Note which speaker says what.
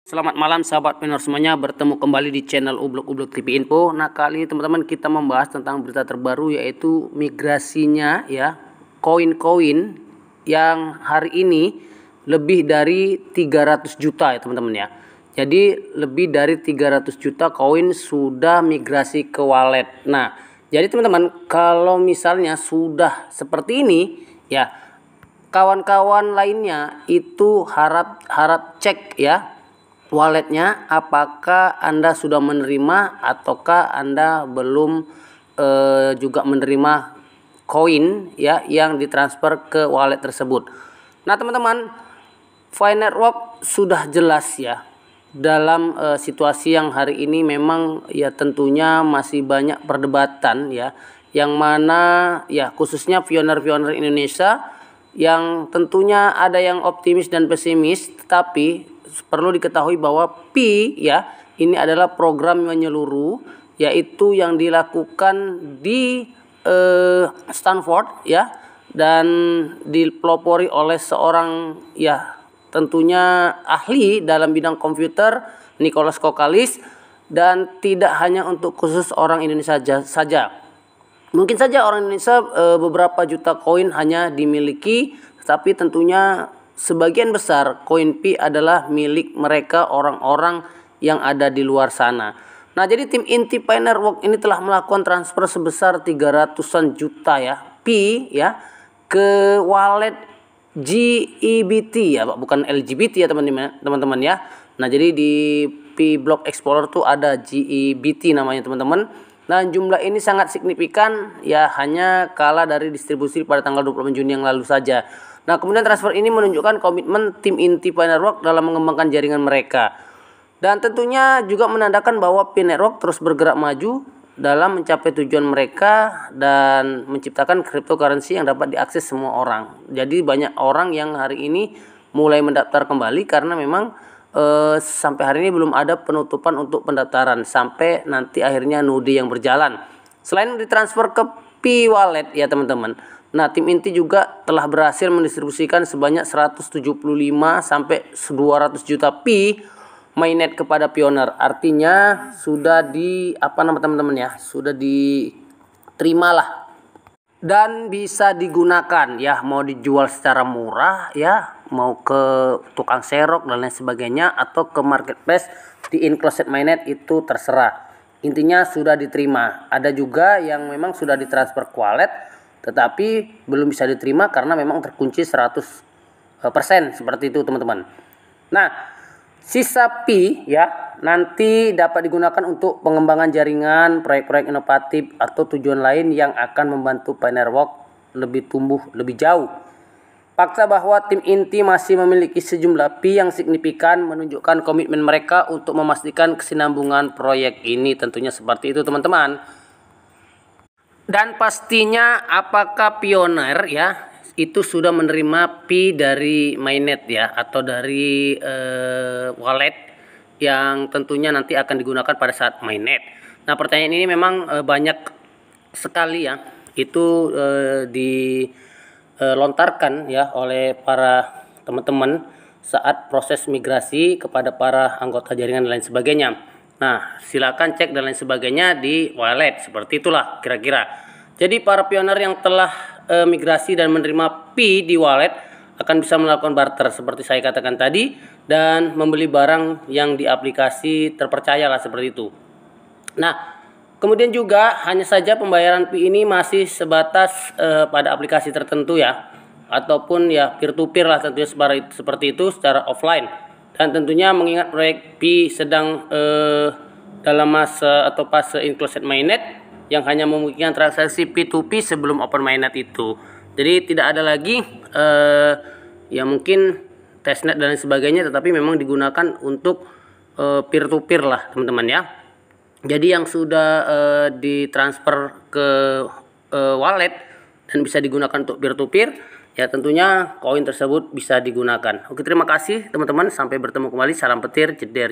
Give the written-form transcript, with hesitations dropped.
Speaker 1: Selamat malam sahabat pendengar semuanya, bertemu kembali di channel Ublok TV Info. Nah, kali ini teman-teman kita membahas tentang berita terbaru, yaitu migrasinya ya koin-koin yang hari ini lebih dari 300 juta ya teman-teman ya. Jadi lebih dari 300 juta koin sudah migrasi ke wallet. Nah, jadi teman-teman kalau misalnya sudah seperti ini ya, kawan-kawan lainnya itu harap cek ya walletnya, apakah Anda sudah menerima ataukah Anda belum juga menerima koin ya yang ditransfer ke wallet tersebut. Nah teman-teman, Finetwork sudah jelas ya dalam situasi yang hari ini. Memang ya tentunya masih banyak perdebatan ya, yang mana ya khususnya pioner-pioner Indonesia yang tentunya ada yang optimis dan pesimis, tetapi perlu diketahui bahwa Pi ya ini adalah program menyeluruh, yaitu yang dilakukan di Stanford ya, dan dipelopori oleh seorang ya tentunya ahli dalam bidang komputer, Nicholas Kokalis, dan tidak hanya untuk khusus orang Indonesia saja. Mungkin saja orang Indonesia beberapa juta koin hanya dimiliki, tapi tentunya sebagian besar koin Pi adalah milik mereka, orang-orang yang ada di luar sana. Nah, jadi tim inti Finetwork ini telah melakukan transfer sebesar 300-an juta ya Pi ya ke wallet GEBT ya Pak, bukan LGBT ya teman-teman ya. Nah, jadi di Pi Block Explorer tuh ada GEBT namanya teman-teman. Nah, jumlah ini sangat signifikan ya, hanya kalah dari distribusi pada tanggal 28 Juni yang lalu saja. Nah, kemudian transfer ini menunjukkan komitmen tim inti Finetwork dalam mengembangkan jaringan mereka. Dan tentunya juga menandakan bahwa Finetwork terus bergerak maju dalam mencapai tujuan mereka dan menciptakan cryptocurrency yang dapat diakses semua orang. Jadi banyak orang yang hari ini mulai mendaftar kembali karena memang sampai hari ini belum ada penutupan untuk pendaftaran sampai nanti akhirnya node yang berjalan. Selain ditransfer ke Pi Wallet ya teman-teman. Nah, tim inti juga telah berhasil mendistribusikan sebanyak 175 sampai 200 juta Pi mainnet kepada pioner. Artinya sudah teman-teman ya, sudah diterimalah dan bisa digunakan ya, mau dijual secara murah ya, mau ke tukang serok dan lain sebagainya, atau ke marketplace di enclosed mainnet, itu terserah. Intinya sudah diterima. Ada juga yang memang sudah ditransfer ke wallet tetapi belum bisa diterima karena memang terkunci 100% seperti itu teman-teman. Nah, sisa Pi ya nanti dapat digunakan untuk pengembangan jaringan, proyek-proyek inovatif atau tujuan lain yang akan membantu Finetwork lebih tumbuh lebih jauh. Fakta bahwa tim inti masih memiliki sejumlah Pi yang signifikan menunjukkan komitmen mereka untuk memastikan kesinambungan proyek ini, tentunya seperti itu teman-teman. Dan pastinya apakah pioner ya itu sudah menerima Pi dari mainnet ya, atau dari wallet yang tentunya nanti akan digunakan pada saat mainnet. Nah, pertanyaan ini memang banyak sekali ya itu dilontarkan ya oleh para teman-teman saat proses migrasi kepada para anggota jaringan dan lain sebagainya. Nah, silakan cek dan lain sebagainya di wallet, seperti itulah kira-kira. Jadi para pioner yang telah migrasi dan menerima Pi di wallet akan bisa melakukan barter seperti saya katakan tadi, dan membeli barang yang di aplikasi terpercaya lah, seperti itu. Nah, kemudian juga hanya saja pembayaran Pi ini masih sebatas pada aplikasi tertentu ya, ataupun ya peer to peer lah tentunya seperti itu secara offline. Dan tentunya mengingat proyek Pi sedang dalam masa atau fase enclosed mainnet yang hanya memungkinkan transaksi P2P sebelum open mainnet itu. Jadi tidak ada lagi ya mungkin testnet dan lain sebagainya, tetapi memang digunakan untuk peer to peer lah teman-teman ya. Jadi yang sudah ditransfer ke wallet dan bisa digunakan untuk peer to peer, ya tentunya koin tersebut bisa digunakan. Oke, terima kasih teman-teman, sampai bertemu kembali. Salam petir, jeder.